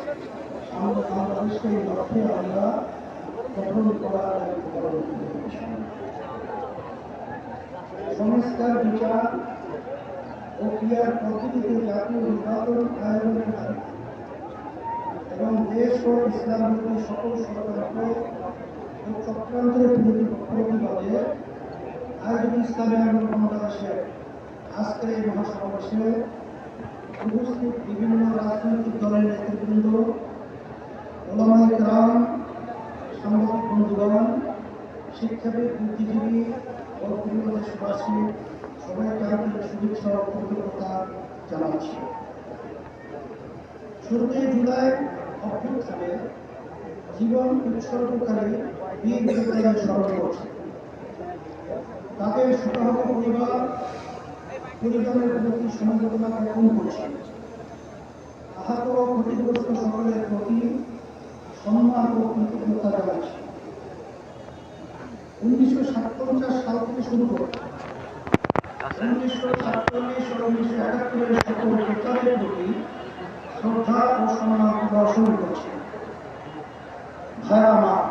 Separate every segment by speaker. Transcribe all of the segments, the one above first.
Speaker 1: বাংলাদেশকে এই লক্ষ্যে আমরা গঠন করার সংস্কার, বিচার ও ক্রিয়ার পদ্ধতিতে জাতীয় নির্বাচন আয়োজনের দাবি এবং দেশ ও ইসলাম বিরোধী সকল ষড়যন্ত্র ও চক্রান্তের প্রতিবাদে আয়োজিত ইসলামী আন্দোলন বাংলাদেশের আজকের এই মহাসমাবেশে উপস্থিত বিভিন্ন রাজনৈতিক দলের নেতৃবৃন্দ, ওলামায়ে কেরাম, সাংবাদিক বন্ধুগণ, শিক্ষাবিদ, বুদ্ধিজীবী ও প্রিয় দেশবাসী, সবাইকে আন্তরিক শুভেচ্ছা ও কৃতজ্ঞতা জানাচ্ছি। ১৭ জুলাই অভ্যুত্থানে জীবন উৎসর্গকারী বীর যোদ্ধাদের স্মরণ করছি। তাদের শোকাহত পরিজনের প্রতি সমবেদনা জ্ঞাপন করছি। আহত ও ক্ষতিগ্রস্ত সকলের প্রতি সম্মান ও কৃতজ্ঞতা জানাচ্ছি। 1947 সাল থেকে শুরু করে 1947 ও 1971 সকল যোদ্ধাদের প্রতি শ্রদ্ধা ও সম্মান প্রদর্শন করছি। ভাইরা আমার,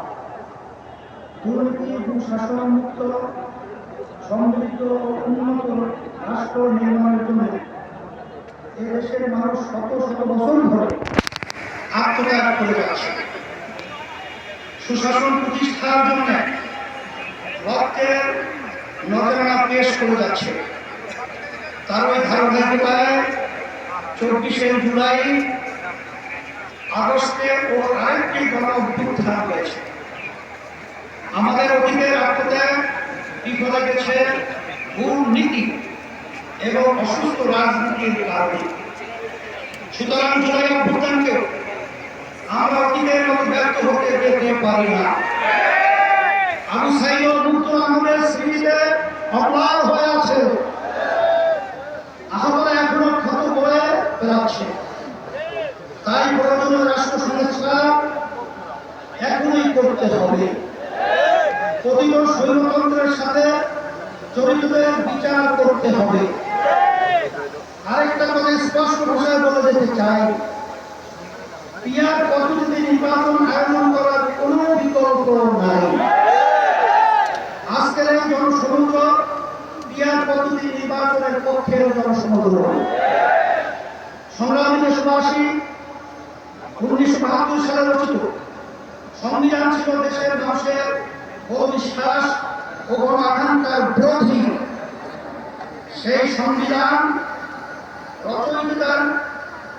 Speaker 1: দুর্নীতি দুঃশাসন মুক্ত সমৃদ্ধ ও উন্নত রাষ্ট্র নির্মাণের জন্য এদেশের মানুষ শত শত বছর ধরে আত্মত্যাগ করে যাচ্ছে। সুশাসন প্রতিষ্ঠার জন্য রক্তের নজরানা পেশ করে যাচ্ছে। তার ওই ধারাবাহিকতায় 24শে জুলাই আগস্টে ও আরেকটি গণ অভ্যুত্থান হয়েছে। আমাদের অতীতের আত্মত্যাগ বিফলে গেছে ভুল নীতি এবং অসুস্থ রাজনীতির কারণে। সুতরাং জুলাই অভ্যুত্থানকেও আমরা অতীতের মতো ব্যর্থ হতে যেতে পারি না। আবু সাঈদ মুক্ত আমাদের স্মৃতিতে অম্লান হয়ে আছে। আহতরা এখনো ক্ষত বয়ে বেড়াচ্ছে। তাই প্রয়োজনীয় রাষ্ট্র সংস্কার এখনই করতে হবে। পতিত স্বৈরতন্ত্রের সাথে জড়িতদের বিচার করতে হবে। আরেকটা কথা স্পষ্ট ভাষায় বলে যেতে চাই, পিয়ার পদ্ধতিতে নির্বাচন আয়োজন করার কোনো বিকল্প নাই। আজকের এই জনসমুদ্র পিয়ার পদ্ধতি নির্বাচনের পক্ষের জনসমুদ্র। সংগ্রামী দেশবাসী, 1972 সালে রচিত সংবিধান ছিল দেশের মানুষের বিশ্বাস ও গণ আকাঙ্ক্ষার বিরোধী। সেই সংবিধান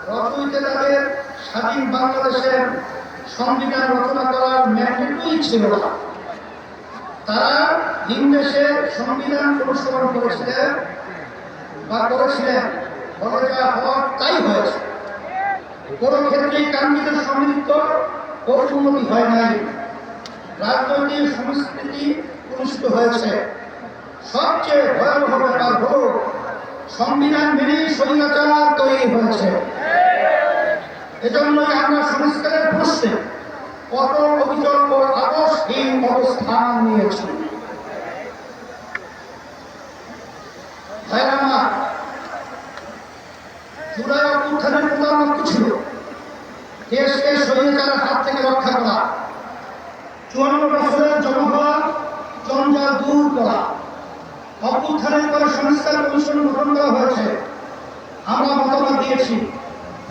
Speaker 1: রচয়িতাদের স্বাধীন বাংলাদেশের সংবিধান রচনা করার ম্যান্ডেটই ছিল না। তারা ভিন দেশের সংবিধান অনুসরণ করেছিলেন ফলে যা হওয়ার তাই হয়েছে। কোনো ক্ষেত্রেই কাঙ্ক্ষিত সমৃদ্ধ ও উন্নতি হয় নাই। রাজনৈতিক সংস্কৃতি প্রতিষ্ঠিত হয়েছে। সবচেয়ে ভয়াবহ ব্যাপার হল সংবিধান মেনেই স্বৈরাচার তৈরি হয়েছে। এজন্যই আমরা সংস্কারের প্রশ্নে কঠোর অবিচল ও আপোষহীন অবস্থান নিয়েছি। জুলাই অভ্যুত্থানের প্রধান লক্ষ্য ছিল দেশকে স্বৈরাচারের হাত থেকে রক্ষা করা, 54 বছরের জমা হওয়া জঞ্জাল দূর করা। অভ্যুত্থানের পরে সংস্কার কমিশন গঠন করা হয়েছে। আমরা মতামত দিয়েছি।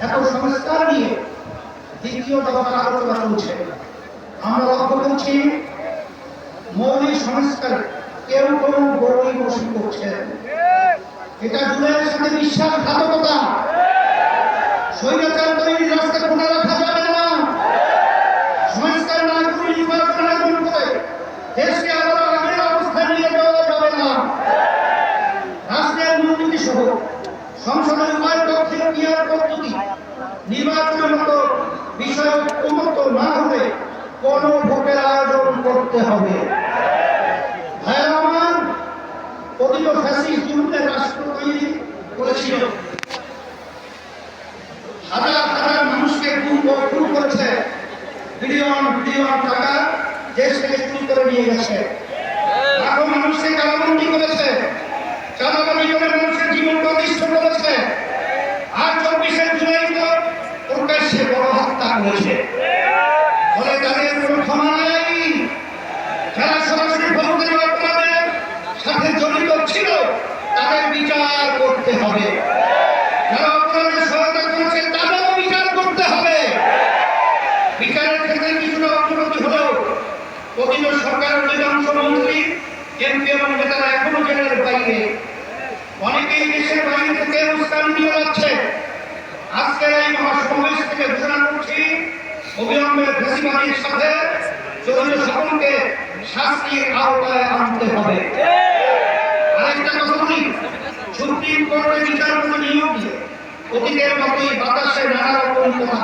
Speaker 1: এখন সংস্কার নিয়ে দ্বিতীয় দফার আলোচনা চলছে। আমরা লক্ষ্য করছি মৌলিক সংস্কারে কেউ কোনো গড়ি বসে করছে। এটা জুলাইয়ের সাথে বিশ্বাসঘাতকতা। স্বৈরাচার তৈরির রাস্তা খোলা রাখা যাবে না। সংস্কার না করে নির্বাচন আয়োজন করে দেশকে আবার আগের অবস্থায় নিয়ে যাওয়া যাবে না। রাষ্ট্রের মূলনীতি সহ সংসদের উভয় পক্ষের পিয়ার পদ্ধতি নির্বাচনের মতো বিষয় উন্নত না হলে কোন ভোটের আয়োজন করতে হবে। ভাইয়েরা আমার, পতিত ফ্যাসিস্ট বিরুদ্ধে রাষ্ট্র তৈরি করেছিল। হাজার হাজার মানুষকে খুন করেছে। বিলিয়ন বিলিয়ন টাকা দেশ থেকে চুরি করে নিয়ে গেছে। লাখো মানুষকে কারাবন্দী করেছে। চাঁদাবাজি করে মানুষের জীবন প্রতিষ্ঠা করেছে। আর 24শে জুলাই প্রকাশ্যে বড় হত্যা করেছে, ফলে তাদের কোনো ক্ষমা নাই। যারা সরাসরি ফৌজদারি অপরাধের সাথে জড়িত ছিল তাদের বিচার করতে হবে, যারা অপরাধের সহায়তা করেছে তাদেরও বিচার করতে হবে। বিচারের ক্ষেত্রে কিছুটা অগ্রগতি হলেও অতীত সরকারের অধিকাংশ মন্ত্রী, এমপি এবং নেতারা এখনো জেলের বাইরে, অনেকেই দেশের বাইরে থেকে উস্কানি দিয়ে যাচ্ছে। আজকের এই মহাসমাবেশ থেকে ঘোষণা করছি, অবিলম্বে ফ্যাসিবাদীর সাথে জড়িত সকলকে শাস্তির আওতায় আনতে হবে। আরেকটা কথা বলি, সুপ্রিম কোর্টের বিচারপতি নিয়োগ দিয়ে অতীতের মতোই বাতাসে নানা রকম কথা